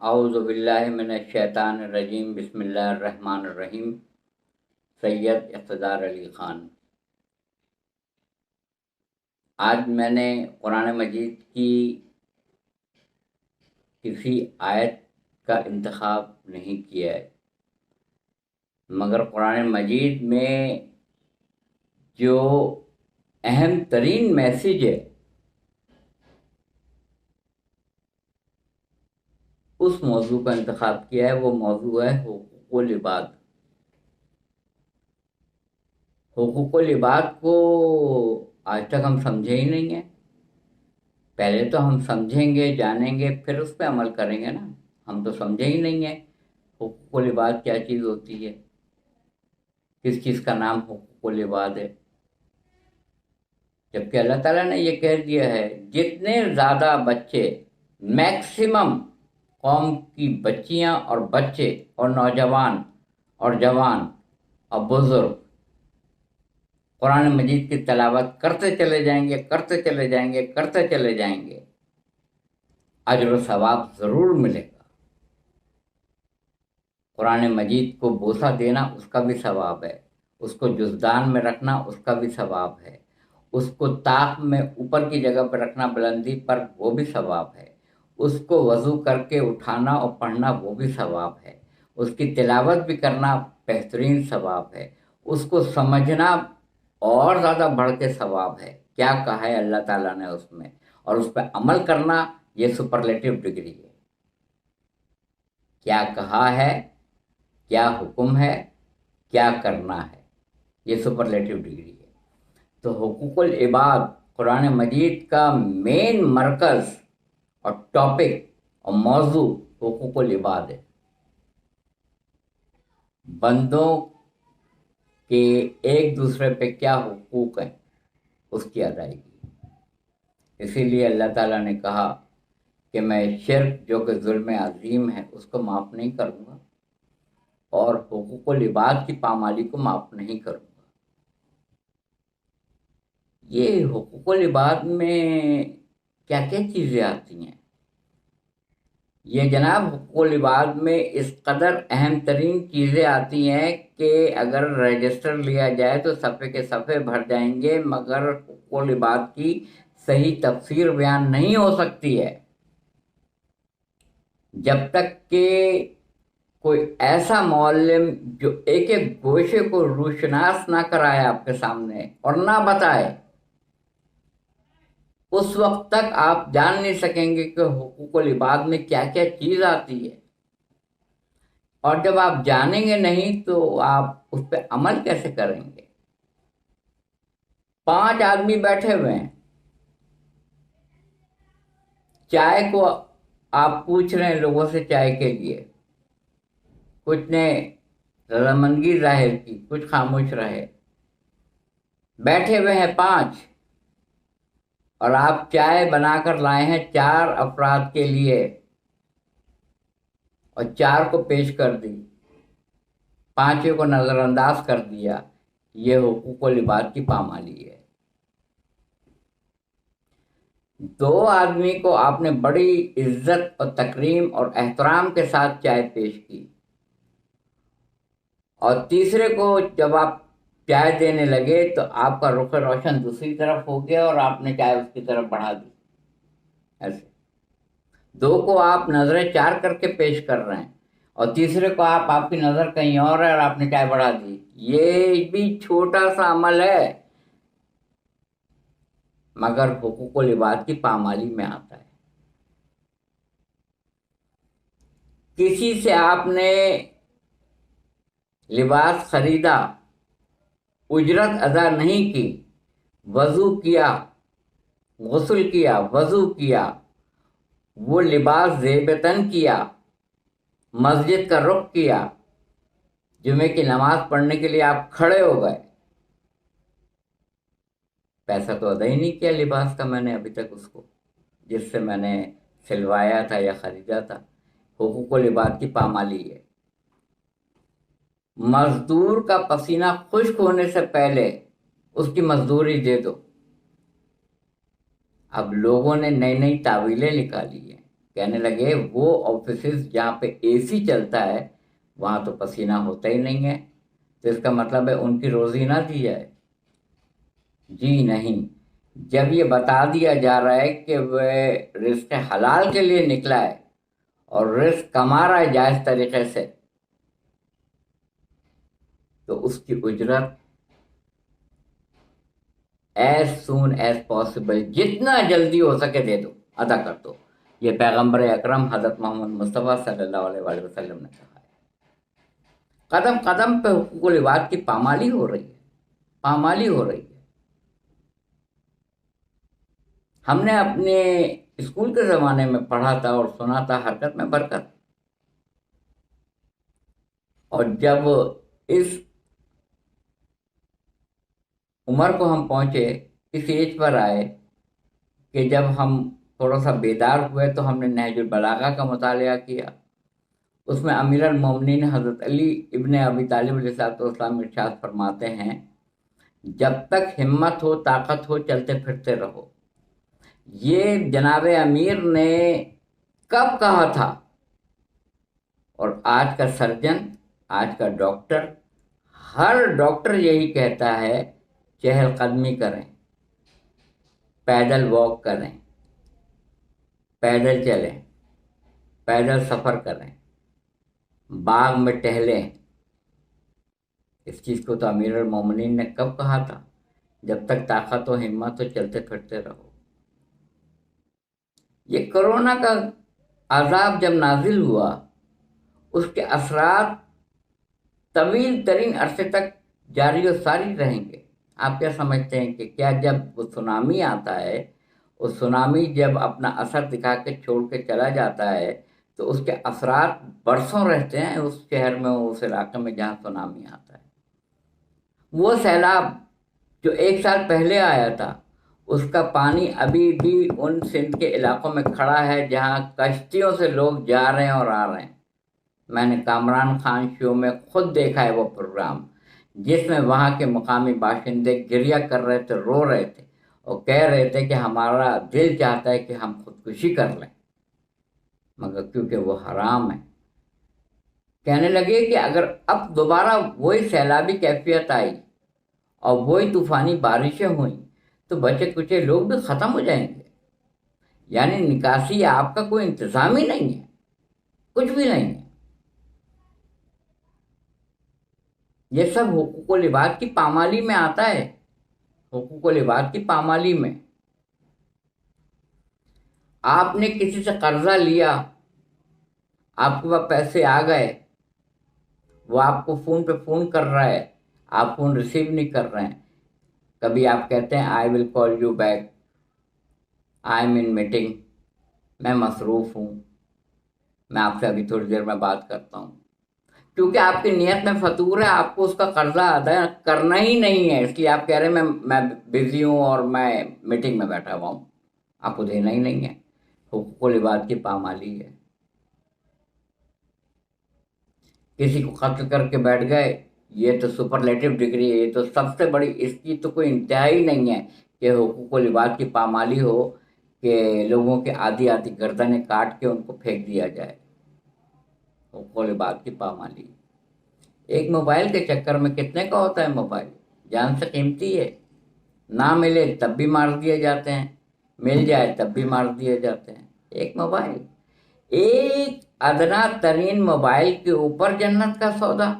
اعوذ باللہ من الشیطان الرجیم، بسم اللہ الرحمن الرحیم۔ سید اقتدار علی خان۔ آج میں نے قرآن مجید کی کسی آیت کا انتخاب نہیں کیا ہے، مگر قرآن مجید میں جو اہم ترین میسیج ہے اس موضوع کا انتخاب کیا ہے۔ وہ موضوع ہے حقوق العباد۔ حقوق العباد کو آج تک ہم سمجھے ہی نہیں ہیں۔ پہلے تو ہم سمجھیں گے، جانیں گے، پھر اس پہ عمل کریں گے نا۔ ہم تو سمجھے ہی نہیں ہیں حقوق العباد کیا چیز ہوتی ہے، کس چیز کا نام حقوق العباد ہے، جبکہ اللہ تعالیٰ نے یہ کہہ دیا ہے جتنے زیادہ بچے، میکسیمم قوم کی بچیاں اور بچے اور نوجوان اور جوان اور بزرگ قرآن مجید کی تلاوت کرتے چلے جائیں گے، کرتے چلے جائیں گے، کرتے چلے جائیں گے، اجر و ثواب ضرور ملے گا۔ قرآن مجید کو بوسہ دینا اس کا بھی ثواب ہے، اس کو جزدان میں رکھنا اس کا بھی ثواب ہے، اس کو طاق میں اوپر کی جگہ پر رکھنا بلندی پر وہ بھی ثواب ہے، اس کو وضو کر کے اٹھانا اور پڑھنا وہ بھی ثواب ہے، اس کی تلاوت بھی کرنا بہترین ثواب ہے، اس کو سمجھنا اور زیادہ بڑھ کے ثواب ہے۔ کیا کہا ہے اللہ تعالیٰ نے اس میں، اور اس پہ عمل کرنا یہ سپرلیٹو ڈگری ہے۔ کیا کہا ہے، کیا حکم ہے، کیا کرنا ہے، یہ سپرلیٹو ڈگری ہے۔ تو حقوق العباد قرآن مجید کا مین مرکز اور ٹاپک اور موضوع حقوق العباد ہے۔ بندوں کے ایک دوسرے پہ کیا حقوق ہیں اس کی ادائیگی۔ اسی لیے اللہ تعالیٰ نے کہا کہ میں شرک جو کہ ظلم عظیم ہے اس کو معاف نہیں کروں گا، اور حقوق العباد کی پامالی کو معاف نہیں کروں گا۔ یہ حقوق العباد میں کیا کیا چیزیں آتی ہیں؟ یہ جناب حقوق العباد میں اس قدر اہم ترین چیزیں آتی ہیں کہ اگر رجسٹر لیا جائے تو صفحے کے صفحے بھر جائیں گے، مگر حقوق العباد کی صحیح تفسیر بیان نہیں ہو سکتی ہے جب تک کہ کوئی ایسا معلم جو ایک ایک گوشے کو روشناس نہ کرائے آپ کے سامنے اور نہ بتائے، اس وقت تک آپ جان نہیں سکیں گے کہ حقوق العباد میں کیا کیا چیز آتی ہے۔ اور جب آپ جانیں گے نہیں تو آپ اس پہ عمل کیسے کریں گے؟ 5 آدمی بیٹھے ہوئے ہیں، چائے کو آپ پوچھ رہے ہیں لوگوں سے چائے کے لیے، کچھ نے رضامندگی ظاہر کی، کچھ خاموش رہے۔ بیٹھے ہوئے ہیں 5 اور آپ چائے بنا کر لائے ہیں 4 افراد کے لیے اور 4 کو پیش کر دی، 5 کو نظر انداز کر دیا۔ یہ حقوق العباد کی پامالی ہے۔ 2 آدمی کو آپ نے بڑی عزت اور تکریم اور احترام کے ساتھ چائے پیش کی، اور تیسرے کو جب آپ چائے دینے لگے تو آپ کا رخ روشن دوسری طرف ہو گیا اور آپ نے چائے اس کی طرف بڑھا دی۔ ایسے 2 کو آپ نظریں 4 کر کے پیش کر رہے ہیں اور تیسرے کو آپ کی نظر کہیں اور ہے اور آپ نے چائے بڑھا دی۔ یہ بھی چھوٹا سا عمل ہے، مگر حقوق العباد کی پامالی میں آتا ہے۔ کسی سے آپ نے لباس خریدا، اجرت ادا نہیں کی، وضو کیا، غسل کیا، وضو کیا، وہ لباس زیب تن کیا، مسجد کا رخ کیا، جمعے کی نماز پڑھنے کے لیے آپ کھڑے ہو گئے، پیسہ تو ادا ہی نہیں کیا لباس کا میں نے ابھی تک اس کو، جس سے میں نے سلوایا تھا یا خریدا تھا۔ حقوق العباد کی پامالی ہے۔ مزدور کا پسینہ خشک ہونے سے پہلے اس کی مزدوری دے دو۔ اب لوگوں نے نئی نئی تعویلیں نکالی ہیں، کہنے لگے وہ آفیسز جہاں پہ اے سی چلتا ہے وہاں تو پسینہ ہوتا ہی نہیں ہے، تو اس کا مطلب ہے ان کی روزی نہ دی جائے؟ جی نہیں، جب یہ بتا دیا جا رہا ہے کہ وہ رزق حلال کے لیے نکلا ہے اور رزق کما رہا ہے جائز طریقے سے، تو اس کی اجرت ایز سون ایز پاسبل، جتنا جلدی ہو سکے دے دو، ادا کر دو۔ یہ پیغمبر اکرم حضرت محمد مصطفیٰ صلی اللہ علیہ وآلہ وسلم نے کہا ہے۔ قدم قدم پہ حقوق العباد کی پامالی ہو رہی ہے، پامالی ہو رہی ہے۔ ہم نے اپنے اسکول کے زمانے میں پڑھا تھا اور سنا تھا حرکت میں برکت، اور جب اس عمر کو ہم پہنچے، اس ایج پر آئے کہ جب ہم تھوڑا سا بیدار ہوئے تو ہم نے نہج البلاغہ کا مطالعہ کیا۔ اس میں امیر المومنین حضرت علی ابن ابی طالب علیہ السلام ارشاد فرماتے ہیں، جب تک ہمت ہو طاقت ہو چلتے پھرتے رہو۔ یہ جناب امیر نے کب کہا تھا؟ اور آج کا سرجن، آج کا ڈاکٹر، ہر ڈاکٹر یہی کہتا ہے، چہل قدمی کریں، پیدل واک کریں، پیدل چلیں، پیدل سفر کریں، باغ میں ٹہلیں۔ اس چیز کو تو امیر المومنین نے کب کہا تھا؟ جب تک طاقت و ہمت ہو چلتے پھرتے رہو۔ یہ کرونا کا عذاب جب نازل ہوا، اس کے اثرات طویل ترین عرصے تک جاری و ساری رہیں گے۔ آپ کیا سمجھتے ہیں کہ کیا جب وہ سونامی آتا ہے، وہ سونامی جب اپنا اثر دکھا کے چھوڑ کے چلا جاتا ہے تو اس کے اثرات برسوں رہتے ہیں اس شہر میں، اس علاقے میں جہاں سونامی آتا ہے؟ وہ سیلاب جو 1 سال پہلے آیا تھا، اس کا پانی ابھی بھی ان سندھ کے علاقوں میں کھڑا ہے جہاں کشتیوں سے لوگ جا رہے ہیں اور آ رہے ہیں۔ میں نے کامران خان شو میں خود دیکھا ہے وہ پروگرام، جس میں وہاں کے مقامی باشندے گریہ کر رہے تھے، رو رہے تھے اور کہہ رہے تھے کہ ہمارا دل چاہتا ہے کہ ہم خودکشی کر لیں، مگر کیونکہ وہ حرام ہے۔ کہنے لگے کہ اگر اب دوبارہ وہی سیلابی کیفیت آئی اور وہی طوفانی بارشیں ہوئیں تو بچے کچے لوگ بھی ختم ہو جائیں گے۔ یعنی نکاسی آپ کا کوئی انتظام ہی نہیں ہے، کچھ بھی نہیں ہے۔ یہ سب حقوق العباد کی پامالی میں آتا ہے، حقوق العباد کی پامالی میں۔ آپ نے کسی سے قرضہ لیا، آپ کے پاس پیسے آ گئے، وہ آپ کو فون پہ فون کر رہا ہے، آپ فون ریسیو نہیں کر رہے ہیں۔ کبھی آپ کہتے ہیں I will call you back, I am in meeting, میں مصروف ہوں، میں آپ سے ابھی تھوڑی دیر میں بات کرتا ہوں۔ کیونکہ آپ کی نیت میں فطور ہے، آپ کو اس کا قرضہ ادا کرنا ہی نہیں ہے، اس لیے آپ کہہ رہے ہیں میں بزی ہوں اور میں میٹنگ میں بیٹھا ہوا ہوں، آپ کو دینا ہی نہیں ہے۔ حقوق العباد کی پامالی ہے۔ کسی کو قتل کر کے بیٹھ گئے، یہ تو سپرلیٹو ڈگری ہے، یہ تو سب سے بڑی، اس کی تو کوئی انتہا ہی نہیں ہے کہ حقوق العباد کی پامالی ہو کہ لوگوں کے آدھی آدھی گردنیں کاٹ کے ان کو پھینک دیا جائے۔ حقوق العباد کی پامالی۔ ایک موبائل کے چکر میں کتنے کا ہوتا ہے موبائل؟ جان سے قیمتی ہے، نہ ملے تب بھی مار دیے جاتے ہیں، مل جائے تب بھی مار دیے جاتے ہیں۔ ایک موبائل، ایک ادنا ترین موبائل کے اوپر جنت کا سودا۔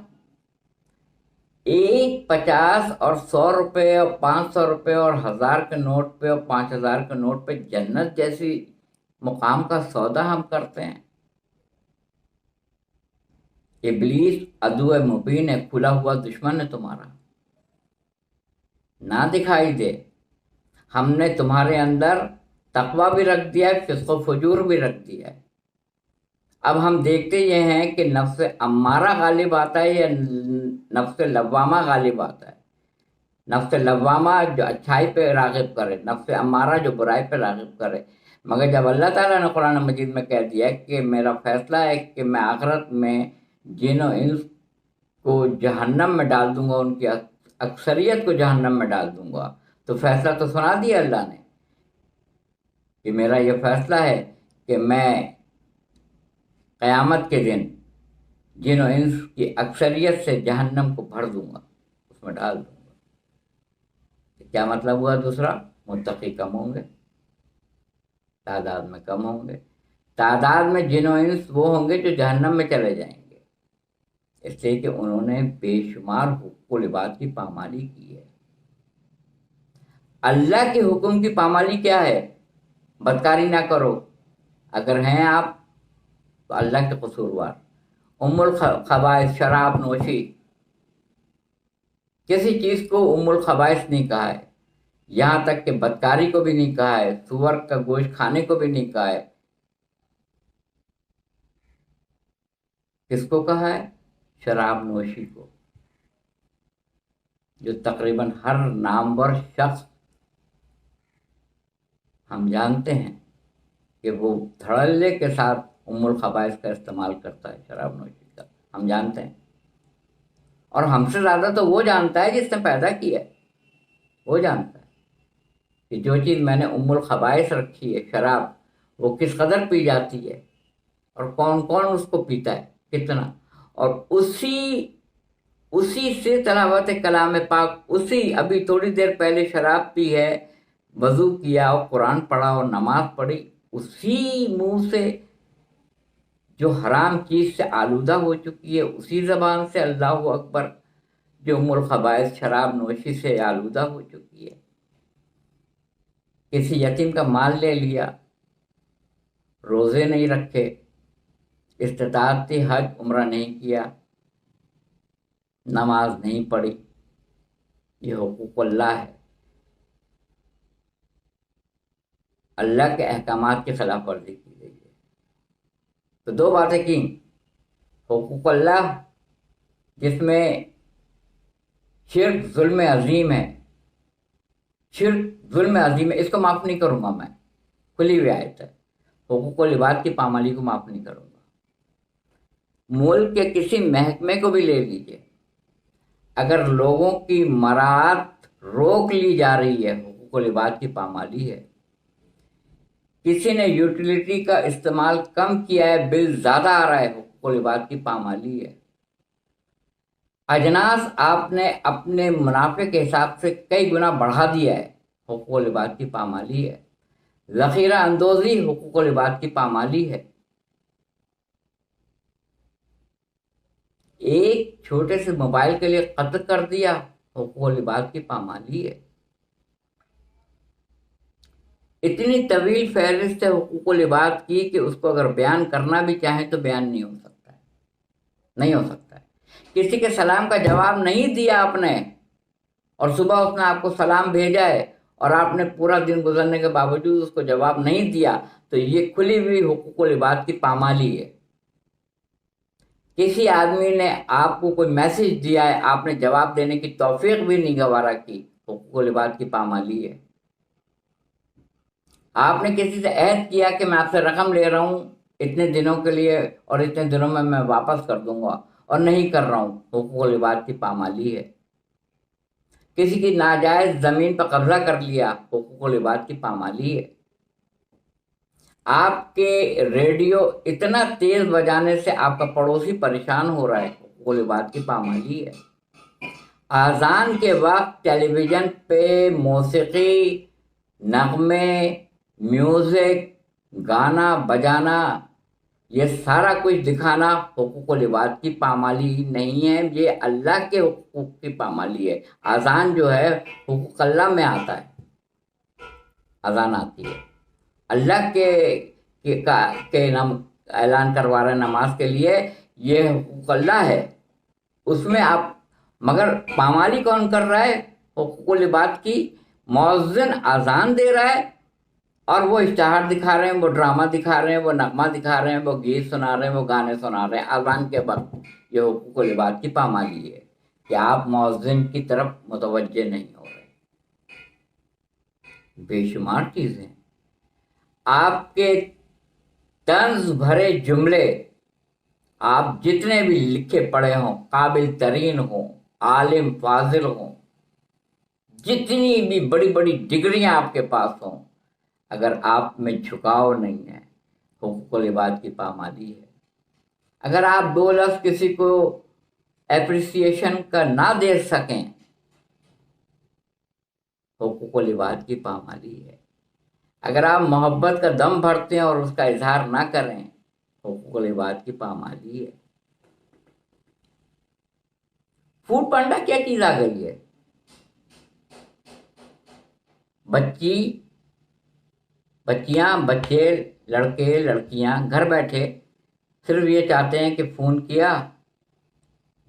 ایک 50 اور 100 روپے اور 500 روپے اور 1000 کے نوٹ پہ اور 5000 کے نوٹ پہ جنت جیسی مقام کا سودا ہم کرتے ہیں۔ ابلیس عدو مبین ہے، کھلا ہوا دشمن ہے تمہارا، نہ دکھائی دے۔ ہم نے تمہارے اندر تقویٰ بھی رکھ دیا ہے، فسق و فجور بھی رکھ دیا ہے۔ اب ہم دیکھتے یہ ہیں کہ نفس امارہ غالب آتا ہے یا نفس لوامہ غالب آتا ہے۔ نفس لوامہ جو اچھائی پہ راغب کرے، نفس امارہ جو برائی پہ راغب کرے۔ مگر جب اللہ تعالیٰ نے قرآن مجید میں کہہ دیا کہ میرا فیصلہ ہے کہ میں آخرت میں جن و انس کو جہنم میں ڈال دوں گا، ان کی اکثریت کو جہنم میں ڈال دوں گا، تو فیصلہ تو سنا دیا اللہ نے کہ میرا یہ فیصلہ ہے کہ میں قیامت کے دن جن و انس کی اکثریت سے جہنم کو بھر دوں گا، اس میں ڈال دوں گا۔ کیا مطلب ہوا؟ دوسرا، متقی کم ہوں گے، تعداد میں کم ہوں گے۔ تعداد میں جن و انس وہ ہوں گے جو جہنم میں چلے جائیں گے، اس لیے کہ انہوں نے بے شمار حقوق و لباس کی پامالی کی ہے۔ اللہ کے حکم کی پامالی کیا ہے؟ بدکاری نہ کرو۔ اگر ہیں آپ تو اللہ کے قصوروار۔ الخبائث شراب نوشی، کسی چیز کو الخبائث نہیں کہا ہے، یہاں تک کہ بدکاری کو بھی نہیں کہا ہے، سور کا گوشت کھانے کو بھی نہیں کہا ہے۔ کس کو کہا ہے؟ شراب نوشی کو، جو تقریباً ہر نامور شخص ہم جانتے ہیں کہ وہ دھڑلے کے ساتھ الخبائث کا استعمال کرتا ہے، شراب نوشی کا، ہم جانتے ہیں۔ اور ہم سے زیادہ تو وہ جانتا ہے جس نے پیدا کیا ہے، وہ جانتا ہے کہ جو چیز میں نے الخبائث رکھی ہے، شراب، وہ کس قدر پی جاتی ہے اور کون کون اس کو پیتا ہے، کتنا۔ اور اسی سے تلاوت کلام پاک، اسی ابھی تھوڑی دیر پہلے شراب پی ہے، وضو کیا اور قرآن پڑھا اور نماز پڑھی، اسی منہ سے جو حرام چیز سے آلودہ ہو چکی ہے، اسی زبان سے اللہ اکبر جو الخبائث شراب نوشی سے آلودہ ہو چکی ہے۔ کسی یتیم کا مال لے لیا، روزے نہیں رکھے، استطاعت تھی حج عمرہ نہیں کیا، نماز نہیں پڑھی، یہ حقوق اللہ ہے، اللہ کے احکامات کی خلاف ورزی کی گئی ہے۔ تو دو باتیں کی، حقوق اللہ جس میں شرک ظلم عظیم ہے، شرک ظلم عظیم ہے، اس کو معاف نہیں کروں گا میں، کھلی ہوئی آیت ہے۔ حقوق و لباس کی پامالی کو معاف نہیں کروں گا۔ ملک کے کسی محکمے کو بھی لے لیجیے، اگر لوگوں کی مراعات روک لی جا رہی ہے، حقوق و لباس کی پامالی ہے۔ کسی نے یوٹیلیٹی کا استعمال کم کیا ہے، بل زیادہ آ رہا ہے، حقوق و لباس کی پامالی ہے۔ اجناس آپ نے اپنے منافع کے حساب سے کئی گنا بڑھا دیا ہے، حقوق و لباس کی پامالی ہے۔ ذخیرہ اندوزی حقوق و لباس کی پامالی ہے۔ ایک چھوٹے سے موبائل کے لیے قتل کر دیا، حقوق و لباس کی پامالی ہے۔ اتنی طویل فہرست ہے حقوق و لباس کی کہ اس کو اگر بیان کرنا بھی چاہیں تو بیان نہیں ہو سکتا ہے، نہیں ہو سکتا ہے۔ کسی کے سلام کا جواب نہیں دیا آپ نے، اور صبح اس نے آپ کو سلام بھیجا ہے اور آپ نے پورا دن گزرنے کے باوجود اس کو جواب نہیں دیا، تو یہ کھلی ہوئی حقوق و لباس کی پامالی ہے۔ کسی آدمی نے آپ کو کوئی میسج دیا ہے، آپ نے جواب دینے کی توفیق بھی نہیں گوارا کی، حقوق و لباس کی پامالی ہے۔ آپ نے کسی سے عہد کیا کہ میں آپ سے رقم لے رہا ہوں اتنے دنوں کے لیے اور اتنے دنوں میں واپس کر دوں گا، اور نہیں کر رہا ہوں، حقوق و لباس کی پامالی ہے۔ کسی کی ناجائز زمین پر قبضہ کر لیا، حقوق و لباس کی پامالی ہے۔ آپ کے ریڈیو اتنا تیز بجانے سے آپ کا پڑوسی پریشان ہو رہا ہے، حقوق و لباس کی پامالی ہے۔ اذان کے وقت ٹیلی ویژن پہ موسیقی، نغمے، میوزک، گانا بجانا، یہ سارا کچھ دکھانا حقوق و لباس کی پامالی نہیں ہے، یہ اللہ کے حقوق کی پامالی ہے۔ اذان جو ہے حقوق اللہ میں آتا ہے، اذان آتی ہے، اللہ کے نام اعلان کروا رہے نماز کے لیے، یہ حقوق اللہ ہے، اس میں آپ، مگر پامالی کون کر رہا ہے حقوق و لباس کی؟ مؤذن اذان دے رہا ہے اور وہ اشتہار دکھا رہے ہیں، وہ ڈرامہ دکھا رہے ہیں، وہ نغمہ دکھا رہے ہیں، وہ گیت سنا رہے ہیں، وہ گانے سنا رہے ہیں اذان کے وقت۔ یہ حقوق و لباس کی پامالی ہے کہ آپ مؤذن کی طرف متوجہ نہیں ہو رہے۔ بے شمار چیزیں، آپ کے طنز بھرے جملے، آپ جتنے بھی لکھے پڑھے ہوں، قابل ترین ہوں، عالم فاضل ہوں، جتنی بھی بڑی بڑی ڈگریاں آپ کے پاس ہوں، اگر آپ میں جھکاؤ نہیں ہے، حقوق و لباس کی پامالی ہے۔ اگر آپ دو لفظ کسی کو اپریسیشن کا نہ دے سکیں، حقوق العباد کی پامالی ہے۔ اگر آپ محبت کا دم بھرتے ہیں اور اس کا اظہار نہ کریں، حقوق العباد کی پامالی ہے۔ فوڈ پانڈا کیا چیز آ گئی ہے؟ بچیاں، بچے، لڑکے، لڑکیاں گھر بیٹھے صرف یہ چاہتے ہیں کہ فون کیا،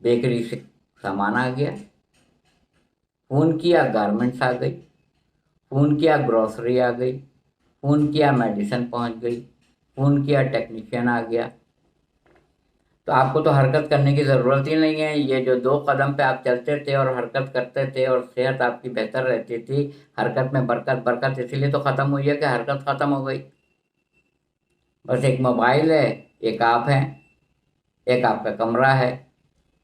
بیکری سے سامان آ گیا، فون کیا گارمنٹس آ گئی، فون کیا گروسری آ گئی، فون کیا میڈیسن پہنچ گئی، فون کیا ٹیکنیشین آ گیا۔ تو آپ کو تو حرکت کرنے کی ضرورت ہی نہیں ہے۔ یہ جو 2 قدم پہ آپ چلتے تھے اور حرکت کرتے تھے اور صحت آپ کی بہتر رہتی تھی، حرکت میں برکت، برکت اسی لیے تو ختم ہوئی ہے کہ حرکت ختم ہو گئی۔ بس ایک موبائل ہے، ایک آپ ہیں، ایک آپ کا کمرہ ہے،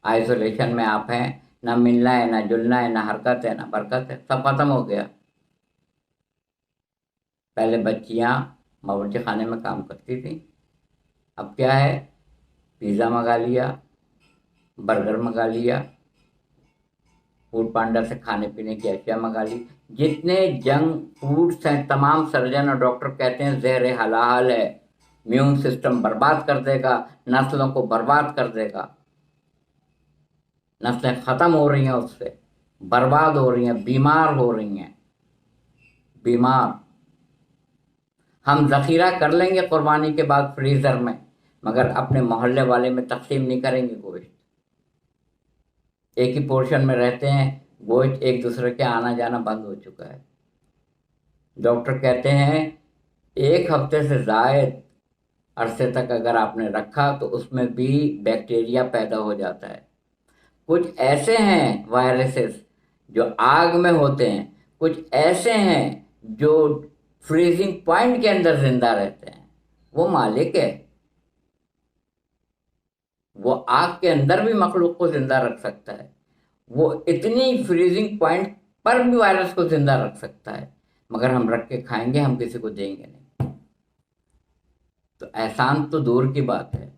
آئسولیشن میں آپ ہیں، نہ ملنا ہے، نہ جلنا ہے، نہ حرکت ہے، نہ برکت ہے، سب ختم ہو گیا۔ پہلے بچیاں باورچی خانے میں کام کرتی تھیں، اب کیا ہے؟ پیزا منگا لیا، برگر منگا لیا، فوڈ پانڈا سے کھانے پینے کی اشیاء منگا لی۔ جتنے جنک فوڈس ہیں، تمام سرجن اور ڈاکٹر کہتے ہیں زہر حلال ہے، میون سسٹم برباد کر دے گا، نسلوں کو برباد کر دے گا، نسلیں ختم ہو رہی ہیں، اس سے برباد ہو رہی ہیں، بیمار ہو رہی ہیں، بیمار۔ ہم ذخیرہ کر لیں گے قربانی کے بعد فریزر میں، مگر اپنے محلے والے میں تقسیم نہیں کریں گے گوشت۔ ایک ہی پورشن میں رہتے ہیں، گوشت ایک دوسرے کے آنا جانا بند ہو چکا ہے۔ ڈاکٹر کہتے ہیں 1 ہفتے سے زائد عرصے تک اگر آپ نے رکھا تو اس میں بھی بیکٹیریا پیدا ہو جاتا ہے۔ کچھ ایسے ہیں وائرسز جو آگ میں ہوتے ہیں، کچھ ایسے ہیں جو فریزنگ پوائنٹ کے اندر زندہ رہتے ہیں۔ وہ مالک ہے، وہ آگ کے اندر بھی مخلوق کو زندہ رکھ سکتا ہے، وہ اتنی فریزنگ پوائنٹ پر بھی وائرس کو زندہ رکھ سکتا ہے، مگر ہم رکھ کے کھائیں گے، ہم کسی کو دیں گے نہیں۔ تو احسان تو دور کی بات ہے،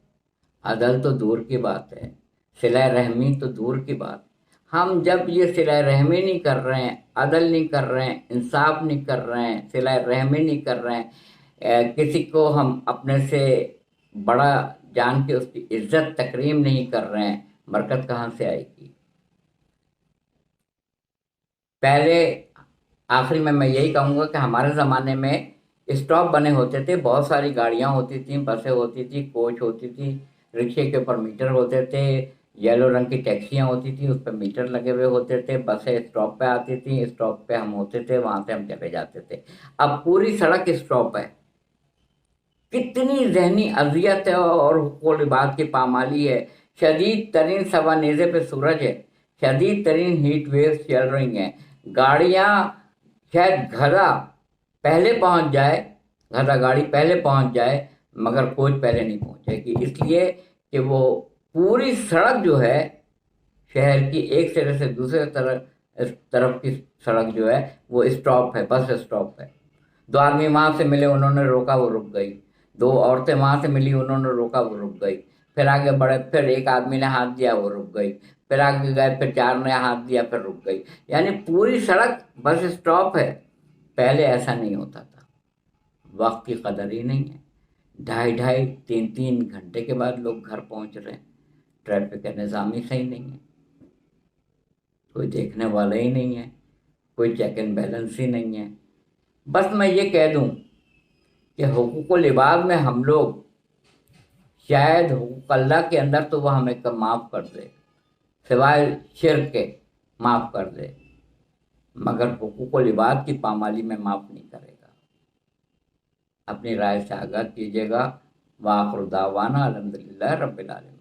عدل تو دور کی بات ہے، صلہ رحمی تو دور کی بات۔ ہم جب یہ صلہ رحمی نہیں کر رہے ہیں، عدل نہیں کر رہے ہیں، انصاف نہیں کر رہے ہیں، صلہ رحمی نہیں کر رہے ہیں، کسی کو ہم اپنے سے بڑا جان کے اس کی عزت تکریم نہیں کر رہے ہیں، برکت کہاں سے آئے گی؟ پہلے آخری میں یہی کہوں گا کہ ہمارے زمانے میں اسٹاپ بنے ہوتے تھے، بہت ساری گاڑیاں ہوتی تھیں، بسیں ہوتی تھی، کوچ ہوتی تھی، رکشے کے اوپر میٹر ہوتے تھے، یلو رنگ کی ٹیکسیاں ہوتی تھیں، اس پہ میٹر لگے ہوئے ہوتے تھے، بسیں اسٹاپ پہ آتی تھیں، اسٹاپ پہ ہم ہوتے تھے، وہاں سے ہم چلے جاتے تھے۔ اب پوری سڑک اسٹاپ ہے۔ کتنی ذہنی اذیت ہے اور حقوق العباد کی پامالی ہے۔ شدید ترین سوا نیزے پہ سورج ہے، شدید ترین ہیٹ ویوز چل رہی ہیں، گاڑیاں شاید گدھا پہلے پہنچ جائے، گدھا گاڑی پہلے پہنچ جائے، مگر کوچ پہلے نہیں پہنچے گی، اس لیے کہ وہ پوری سڑک جو ہے شہر کی ایک سرے سے دوسرے طرف کی سڑک جو ہے وہ اسٹاپ ہے، بس اسٹاپ ہے۔ 2 آدمی وہاں سے ملے، انہوں نے روکا، وہ رک گئی، 2 عورتیں وہاں سے ملی، انہوں نے روکا، وہ رک گئی، پھر آگے بڑھے، پھر ایک آدمی نے ہاتھ دیا، وہ رک گئی، پھر آگے گئے، پھر 4 نے ہاتھ دیا، پھر رک گئی، یعنی پوری سڑک بس اسٹاپ ہے۔ پہلے ایسا نہیں ہوتا تھا، وقت کی قدر ہی نہیں ہے، 2.5 3 گھنٹے کے بعد لوگ گھر پہنچ رہے ہیں، ٹریفک کا نظام ہی صحیح نہیں ہے، کوئی دیکھنے والا ہی نہیں ہے، کوئی چیک اینڈ بیلنس ہی نہیں ہے۔ بس میں یہ کہہ دوں کہ حقوق العباد میں ہم لوگ شاید حقوق اللہ کے اندر تو وہ ہمیں معاف کر دے، سوائے شرک کے معاف کر دے، مگر حقوق العباد کی پامالی میں معاف نہیں کرے گا۔ اپنی رائے سے آگاہ کیجیے گا۔ وآخر دعوانا الحمدللہ رب العالمین۔